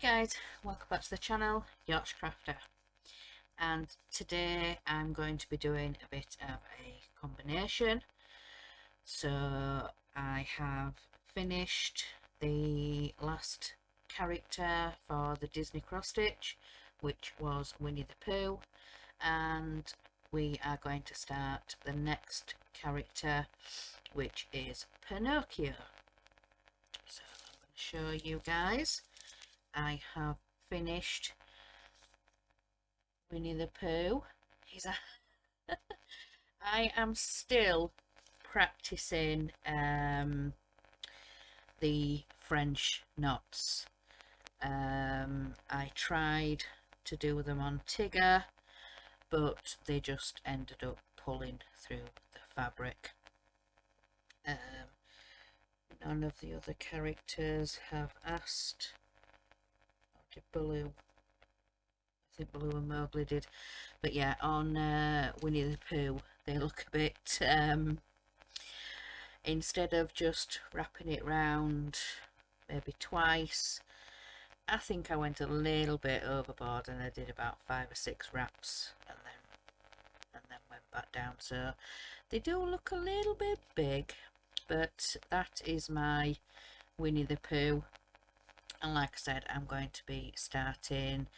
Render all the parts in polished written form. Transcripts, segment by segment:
guys, welcome back to the channel, Yorkshire Crafter, and today I'm going to be doing a bit of a combination. So I have finished the last character for the Disney cross stitch, which was Winnie the Pooh, and we are going to start the next character, which is Pinocchio. So I'm going to show you guys. I have finished Winnie the Pooh. I am still practicing the French knots. I tried to do them on Tigger, but they just ended up pulling through the fabric. None of the other characters have asked. Did Baloo? I think Baloo and Mowgli did, but yeah, on Winnie the Pooh they look a bit instead of just wrapping it round maybe twice, I think I went a little bit overboard and I did about 5 or 6 wraps and then went back down, so they do look a little bit big, but that is my Winnie the Pooh. And like I said, I'm going to be starting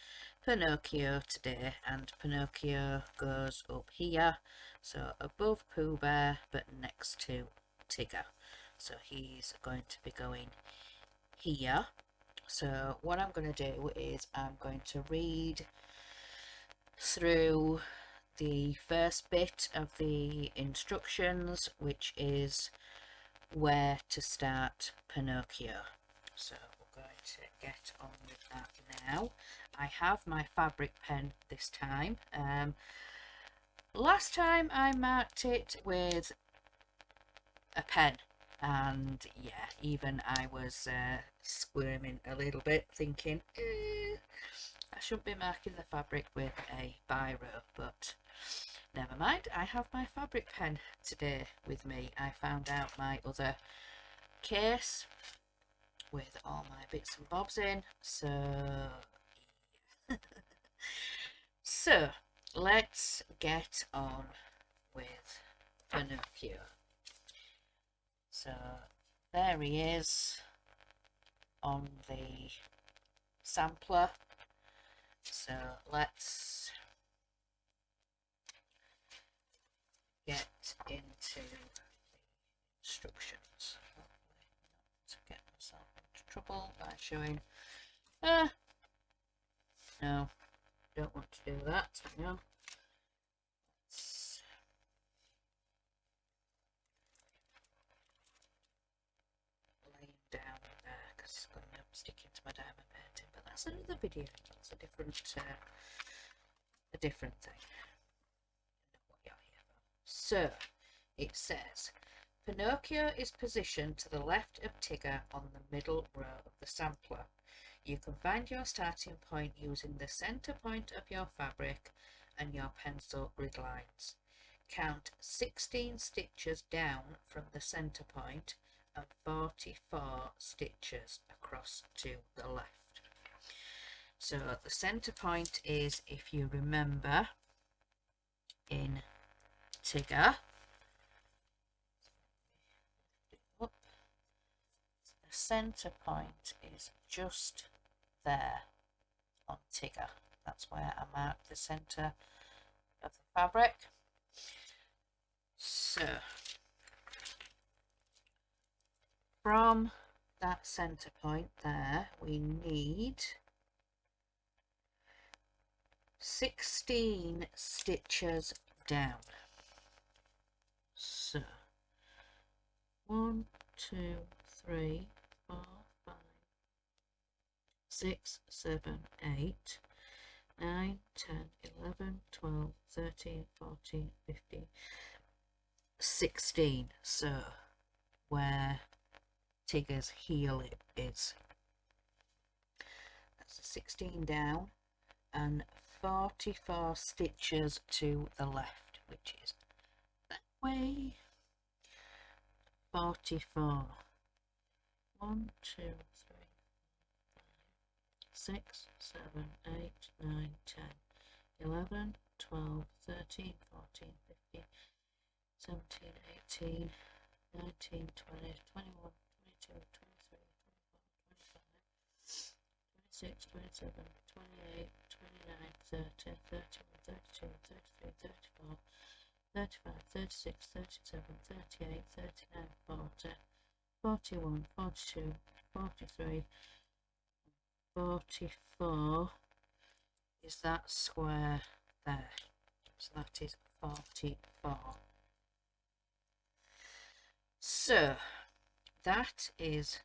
Pinocchio today, and Pinocchio goes up here, so above Pooh Bear but next to Tigger. So he's going to be going here. So what I'm going to do is I'm going to read through the first bit of the instructions, which is where to start Pinocchio. So going to get on with that now. I have my fabric pen this time. Last time I marked it with a pen, and yeah, even I was squirming a little bit, thinking I shouldn't be marking the fabric with a biro, but never mind. I have my fabric pen today with me. I found out my other case with all my bits and bobs in, so so let's get on with Pinocchio. So there he is on the sampler, so let's get into the instructions. To get myself into trouble by showing no, don't want to do that. No, let's lay him down there because it's going to stick into my diamond painting, but that's another video. That's a different thing. What you're here for. So it says Pinocchio is positioned to the left of Tigger on the middle row of the sampler. You can find your starting point using the centre point of your fabric and your pencil grid lines. Count 16 stitches down from the centre point and 44 stitches across to the left. So the centre point is, if you remember, in Tigger, the centre point is just there on Tigger. That's where I marked the centre of the fabric. So from that centre point there, we need 16 stitches down. So 1, 2, 3, 4, 5, 6, 7, 8, 9, 10, 11, 12, 13, 14, 15, 16. So where Tigger's heel is. That's 16 down and 44 stitches to the left, which is that way. 44. 1, 2, 3, 6, 7, 8, 9, 10, 11, 12, 13, 14, 15, 17, 18, 19, 20, 21, 22, 23, 24, 25, 26, 27, 28, 29, 30, 31, 32, 33, 34, 35, 36, 37, 38, 39, 40, 41, 42, 43, 44 is that square there. So that is 44. So that is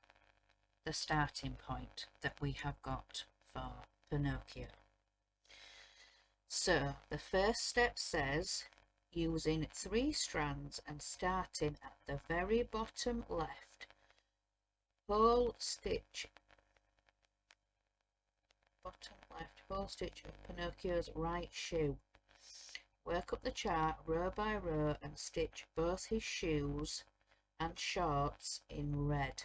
the starting point that we have got for Pinocchio. So the first step says using 3 strands and starting at the very bottom left, whole stitch, bottom left whole stitch of Pinocchio's right shoe. Work up the chart row by row and stitch both his shoes and shorts in red.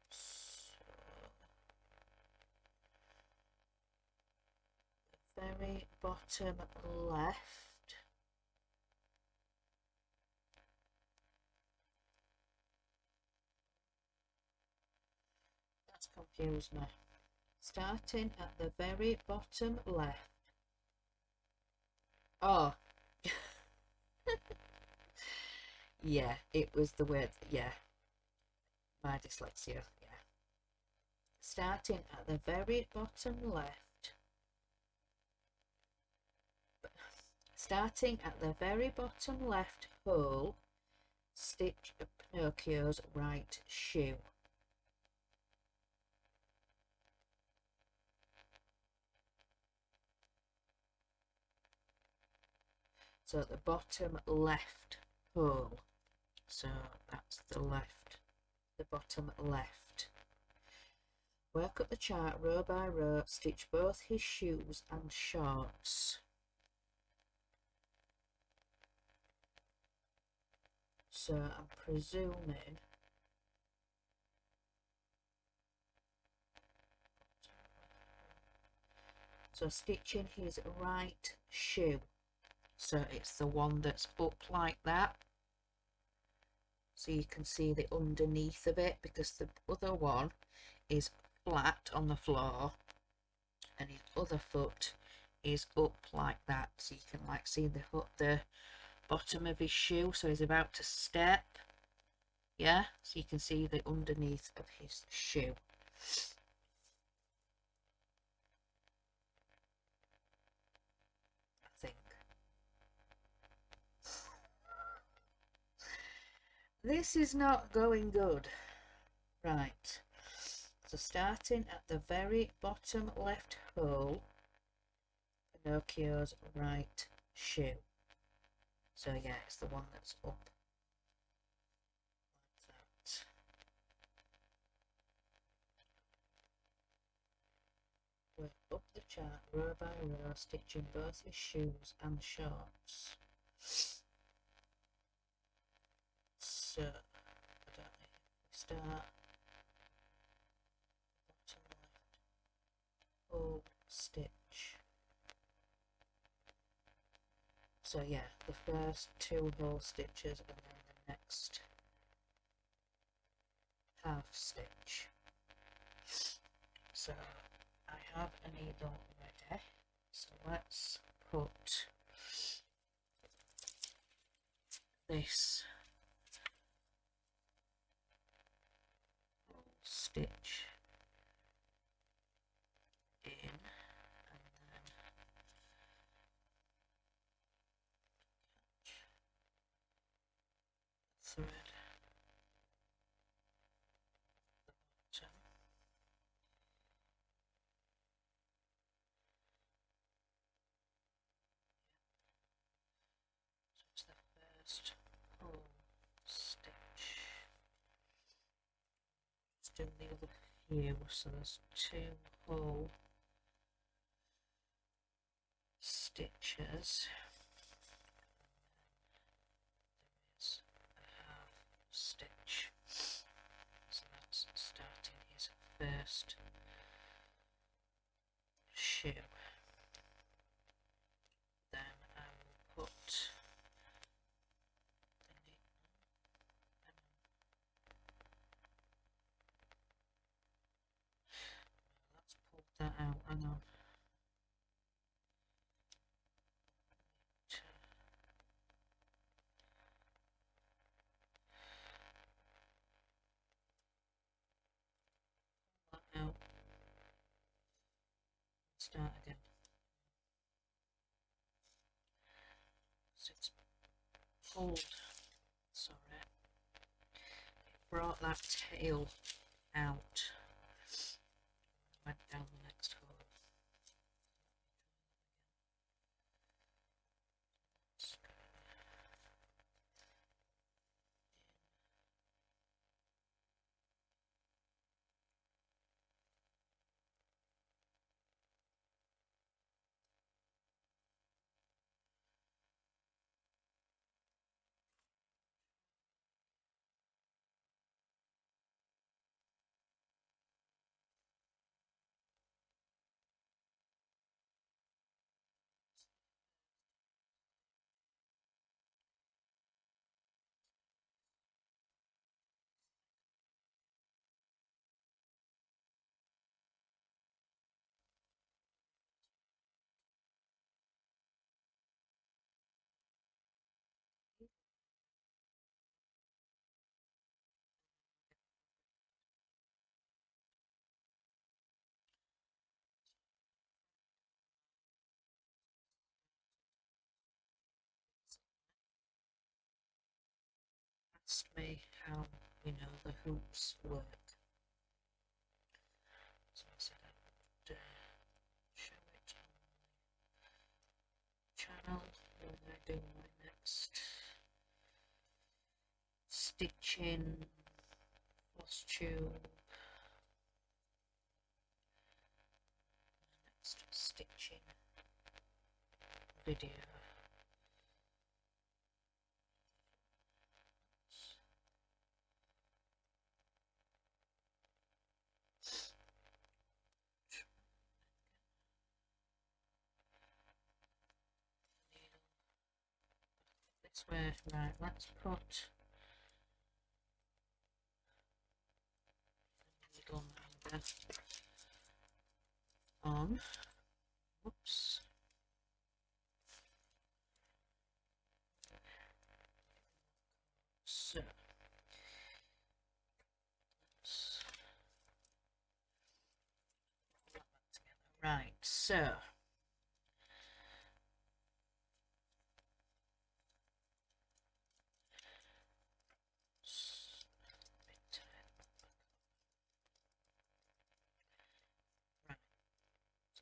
So, the very bottom left. That's confused me. Starting at the very bottom left. Oh. Yeah, it was the word, yeah. My dyslexia, yeah. Starting at the very bottom left. Starting at the very bottom left hole, stitch Pinocchio's right shoe. So at the bottom left hole. So that's the left, the bottom left. Work up the chart row by row, stitch both his shoes and shorts. So I'm presuming so stitching his right shoe. So it's the one that's up like that. So you can see the underneath of it, because the other one is flat on the floor and his other foot is up like that. So you can like see the bottom of his shoe. So he's about to step. Yeah, so you can see the underneath of his shoe. I think. This is not going good. Right. So starting at the very bottom left hole, Pinocchio's right shoe. So yeah, it's the one that's up like that. Work up the chart row by row, stitching both his shoes and shorts. So, I don't know, we start bottom left hole stitch. So yeah, the first 2 hole stitches and then the next half stitch. So I have a needle ready, so let's put this stitch in and then catch the thread at the bottom. So it's the first whole stitch. Let's do the other few, so there's 2 whole stitches. There is a half stitch. So hang on. Out. Start again. So it's pulled. Sorry. It brought that tail out. Went down the next hole. Asked me how the hoops work. So I said I would show it on my channel when I do my next stitching, Flosstube, next stitching video. This way, right, let's put the needle minder on. Whoops. So right, so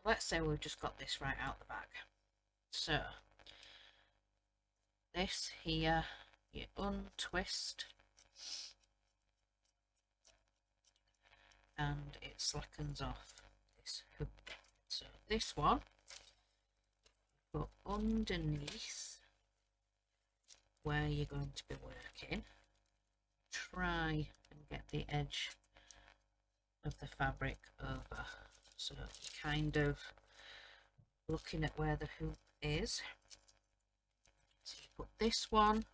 let's say we've just got this right out the back. So this here, you untwist and it slackens off this hook. So this one, put underneath where you're going to be working. Try and get the edge of the fabric over, so you're kind of looking at where the hoop is. So you put this one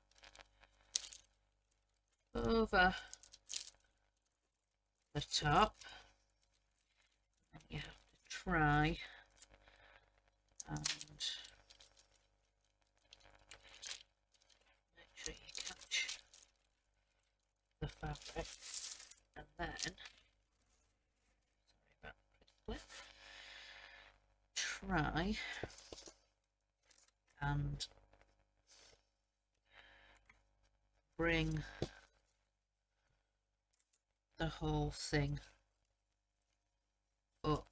over the top and you have to try and make sure you catch the fabric, and then sorry about the clip, try and bring the whole thing up.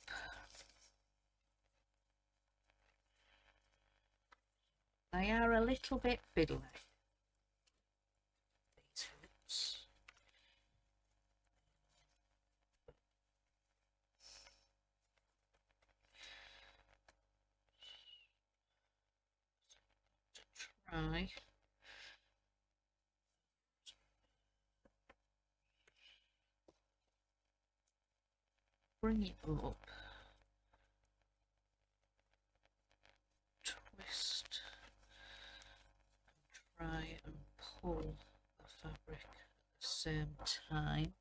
They are a little bit fiddly, these hoops. Try bring it up, twist, and try and pull the fabric at the same time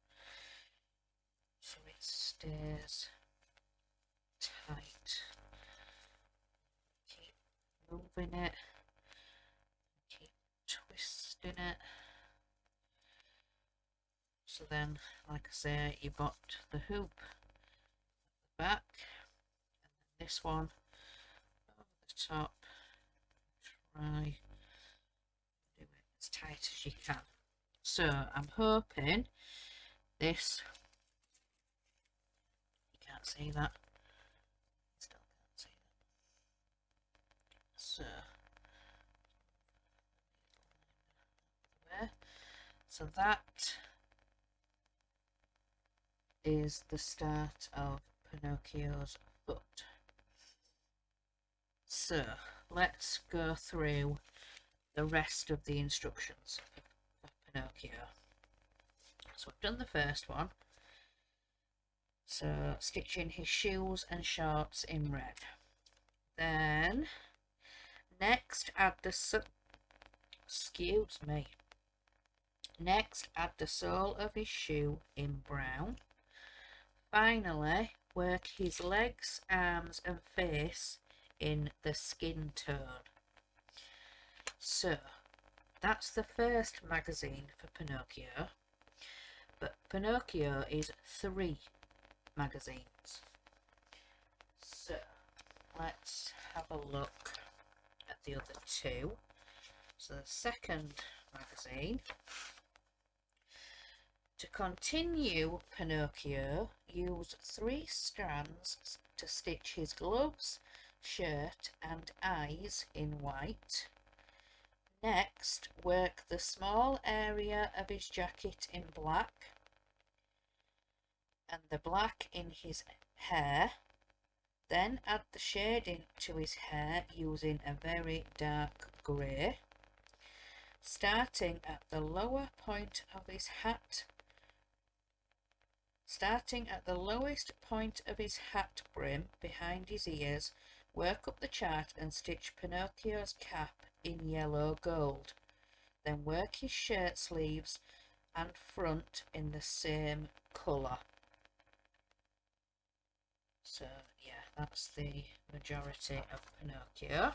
so it stays tight. moving it, keep twisting it. So then, like I say, you've got the hoop at the back, and then this one over the top. Try do it as tight as you can. So I'm hoping this, you can't see that, still can't see that. So there. So that is the start of Pinocchio's foot. So let's go through the rest of the instructions for Pinocchio. So I've done the first one. So stitching his shoes and shorts in red. Then next add the Next add the sole of his shoe in brown. Finally work his legs, arms and face in the skin tone. So that's the first magazine for Pinocchio, but Pinocchio is 3 magazines. So let's have a look at the other 2. So the second magazine, to continue Pinocchio, use 3 strands to stitch his gloves, shirt and eyes in white. Next, work the small area of his jacket in black and the black in his hair. Then add the shading to his hair using a very dark grey. Starting at the lower point of his hat, starting at the lowest point of his hat brim behind his ears, work up the chart and stitch Pinocchio's cap in yellow gold. Then work his shirt sleeves and front in the same colour. So yeah, that's the majority of Pinocchio.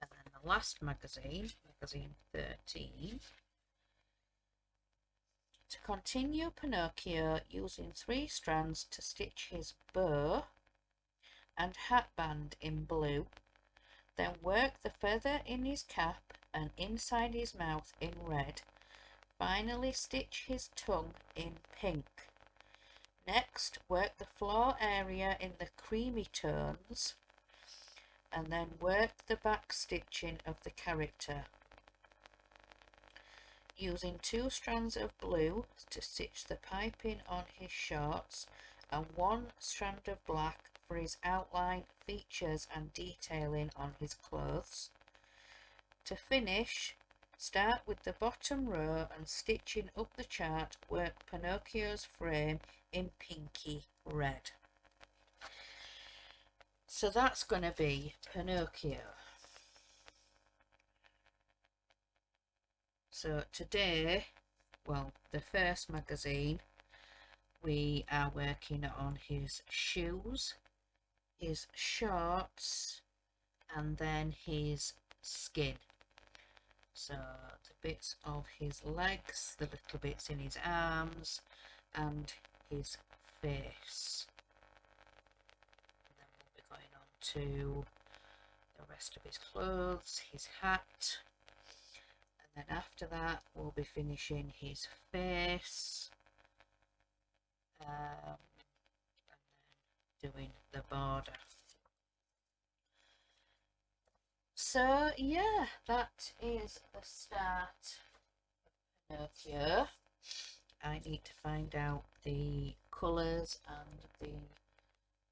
And then the last magazine, magazine 13. To continue Pinocchio, using 3 strands to stitch his bow and hatband in blue. Then work the feather in his cap and inside his mouth in red. Finally stitch his tongue in pink. Next, work the floor area in the creamy tones and then work the back stitching of the character. Using 2 strands of blue to stitch the piping on his shorts and 1 strand of black for his outline, features and detailing on his clothes. To finish, start with the bottom row and stitching up the chart, work Pinocchio's frame in pinky red. So that's going to be Pinocchio. So today, well, the first magazine, we are working on his shoes, his shorts, and then his skin. So the bits of his legs, the little bits in his arms, and his face. And then we'll be going on to the rest of his clothes, his hat. And then after that we'll be finishing his face, and then doing the border. So yeah, that is the start of Pinocchio. I need to find out the colours and the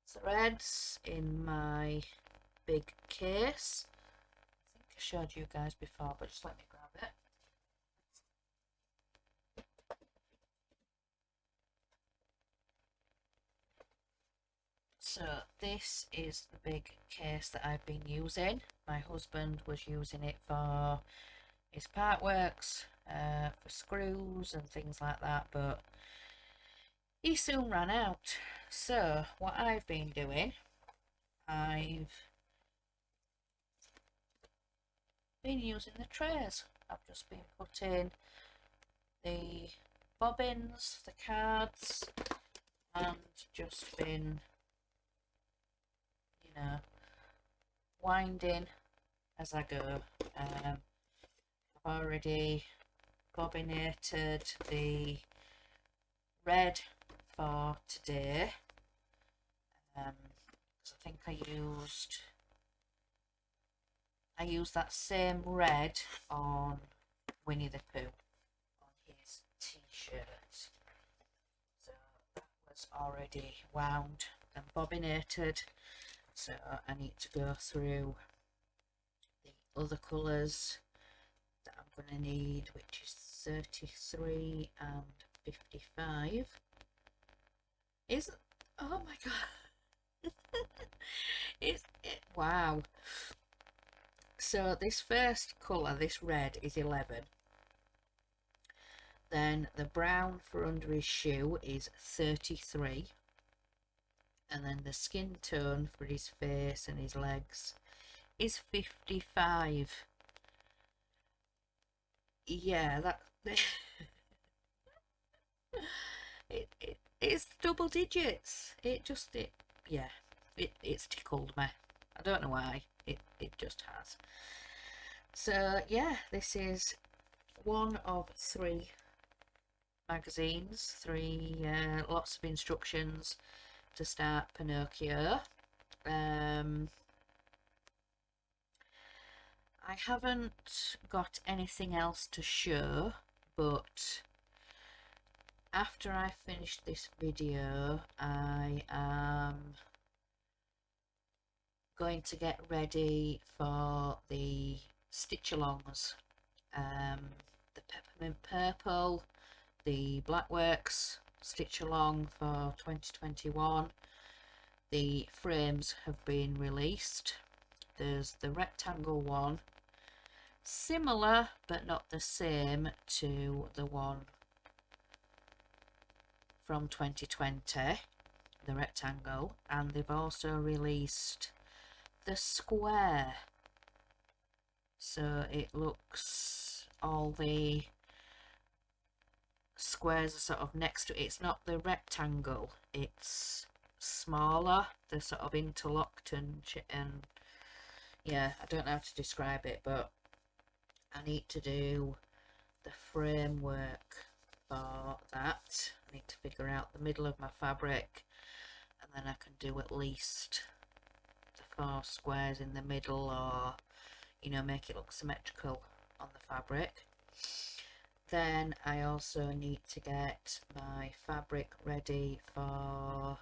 threads in my big case. I think I showed you guys before, but just let me grab it. So this is the big case that I've been using. My husband was using it for his part works, for screws and things like that, but he soon ran out. So what I've been doing, I've been using the trays. I've just been putting the bobbins, the cards, and just been, you know, winding as I go. I've already bobbinated the red for today, because I think I used that same red on Winnie the Pooh on his t-shirt, so that was already wound and bobbinated. So I need to go through the other colours that I'm going to need, which is 33 and 55. Oh my god. Wow. So this first colour, this red, is 11. Then the brown for under his shoe is 33. And then the skin tone for his face and his legs is 55. Yeah, that it's double digits. It's tickled me. I don't know why. It just has. So yeah, this is one of 3 magazines, 3 lots of instructions to start Pinocchio. I haven't got anything else to show, but after I finish this video, I am going to get ready for the stitch-alongs. The Peppermint Purple, the Blackworks stitch-along for 2021. The frames have been released. There's the rectangle one, similar but not the same to the one from 2020, the rectangle, and they've also released the square, so it looks, all the squares are sort of next to it. It's not the rectangle, it's smaller, they're sort of interlocked, and yeah, I don't know how to describe it, but I need to do the framework for that. I need to figure out the middle of my fabric, and then I can do at least the 4 squares in the middle, or, you know, make it look symmetrical on the fabric. Then I also need to get my fabric ready for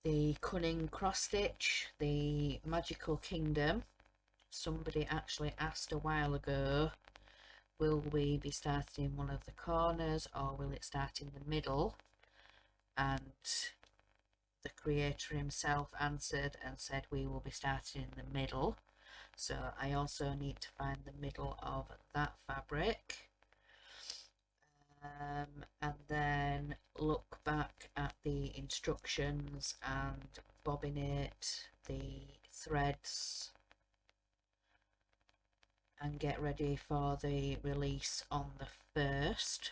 the Cunning Cross Stitch, the Magical Kingdom. Somebody actually asked a while ago, will we be starting in one of the corners or will it start in the middle? And the creator himself answered and said we will be starting in the middle. So I also need to find the middle of that fabric, and then look back at the instructions and bobbinate the threads and get ready for the release on the first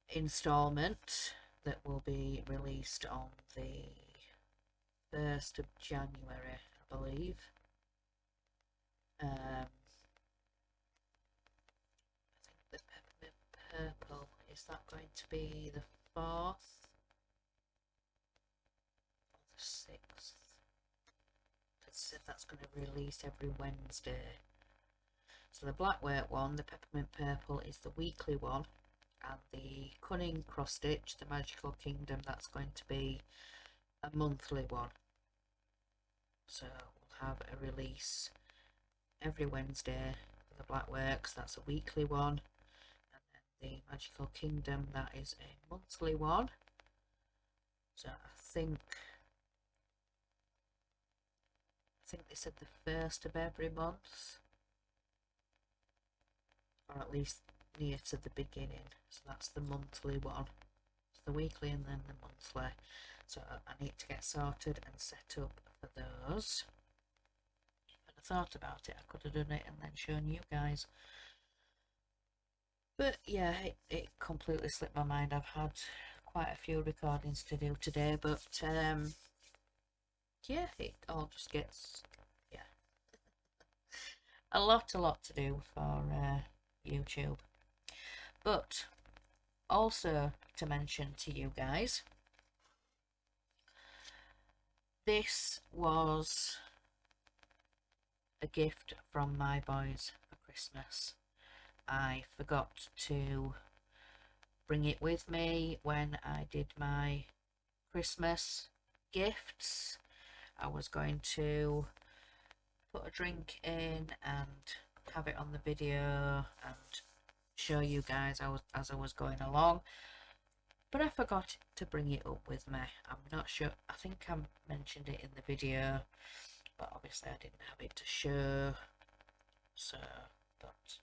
installment that will be released on the 1st of January, I believe. I think the Peppermint Purple, is that going to be the 4th or the 6th? Because that's going to release every Wednesday. So the Blackwork one, the Peppermint Purple, is the weekly one, and the Cunning Cross Stitch, the Magical Kingdom, that's going to be a monthly one. So we'll have a release every Wednesday for the Blackworks, that's a weekly one, and then the Magical Kingdom, that is a monthly one. So I think they said the 1st of every month, or at least near to the beginning, so that's the monthly one. the weekly and then the monthly. So I need to get sorted and set up for those. But I thought about it, I could have done it and then shown you guys. But yeah, it completely slipped my mind. I've had quite a few recordings to do today, but yeah, it all just gets, yeah, a lot to do for YouTube. But also to mention to you guys, this was a gift from my boys for Christmas. I forgot to bring it with me when I did my Christmas gifts. I was going to put a drink in and have it on the video and show you guys as I was going along, but I forgot to bring it up with me. I'm not sure, I think I mentioned it in the video, but obviously I didn't have it to show, so, but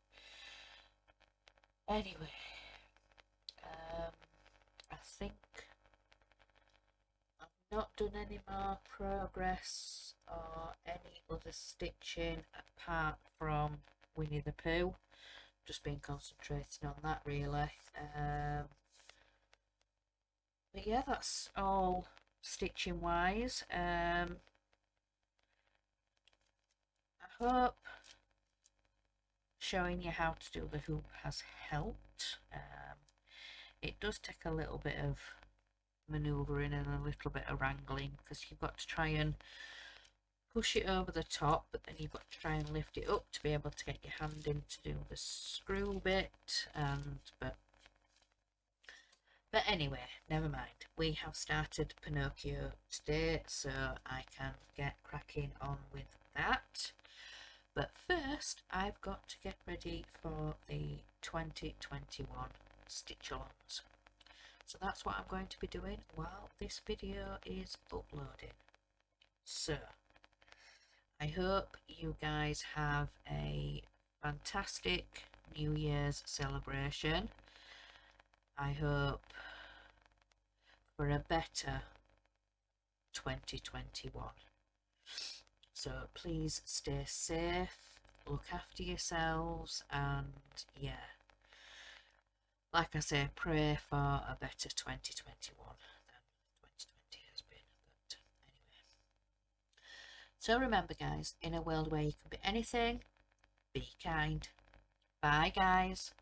anyway, I think I've not done any more progress or any other stitching apart from Winnie the Pooh. Just been concentrating on that really. But yeah, that's all stitching wise. I hope showing you how to do the hoop has helped. It does take a little bit of manoeuvring and a little bit of wrangling because you've got to try and push it over the top, but then you've got to try and lift it up to be able to get your hand in to do the screw bit. But anyway, never mind. We have started Pinocchio today, so I can get cracking on with that. But first, I've got to get ready for the 2021 stitch-alongs. So that's what I'm going to be doing while this video is uploading. So, I hope you guys have a fantastic New Year's celebration. I hope for a better 2021. So please stay safe, look after yourselves, and yeah, like I say, pray for a better 2021 than 2020 has been. But anyway, so remember guys, in a world where you can be anything, be kind. Bye guys.